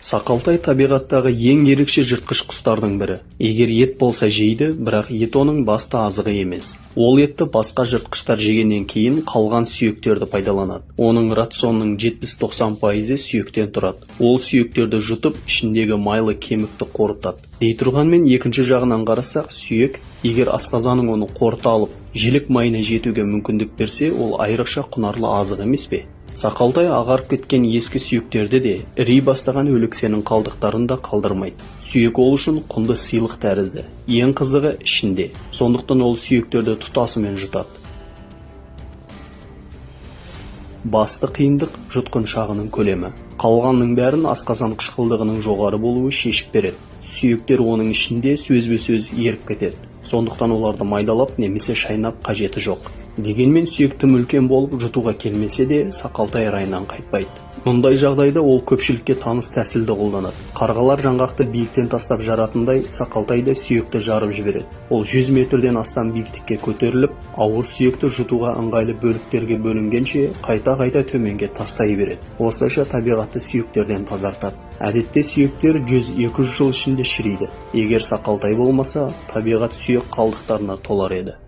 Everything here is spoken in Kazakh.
Сақалтай табиғаттағы ең ерекше жыртқыш құстардың бірі. Егер ет болса жейді, бірақ ет оның басты азығы емес. Ол етті басқа жыртқыштар жегеннен кейін қалған сүйектерді пайдаланады. Оның рационының 70-90% сүйектен тұрады. Ол сүйектерді жұтып, ішіндегі майлы кемікті қорытады. Дей тұрғанмен екінші жағынан қарасақ, сүйек, егер асқазаның оны қорыта алып, желік майына жетуге мүмкіндік берсе, ол айрықша құнарлы азық емес пе? Сақалтай ағарып кеткен ескі сүйектерді де, іри бастаған өлексенің қалдықтарын да қалдырмайды. Сүйек ол үшін құнды сыйлық тәрізді. Ең қызығы ішінде. Сондықтан ол сүйектерді тұтасымен жұтады. Басты қиындық жұтқыншағының көлемі. Қалғанның бәрін асқазан қышқылдығының жоғары болуы шешіп береді. Сүйектер оның ішінде сөзбе-сөз еріп кетеді. Сондықтан оларды майдалап немесе шайнап қажеті жоқ. Дегенмен сүйек тым үлкен болып жұтуға келмесе де, сақалтай райынан қайтпайды. Мұндай жағдайда ол көпшілікке таныс тәсілді қолданады. Қарғалар жаңғақты биіктен тастап жаратындай, сақалтай да сүйекті жарып жібереді. Ол 100 метрден астам биіктікке көтеріліп, ауыр сүйекті жұтуға ыңғайлы бөліктерге бөлінгенше қайта-қайта төменге тастай береді. Осылайша табиғатты сүйектерден тазартады. Әдетте сүйектер 100-200 жыл ішінде шірейді. Егер сақалтай болмаса, табиғат сүйек қалдықтарына толар еді.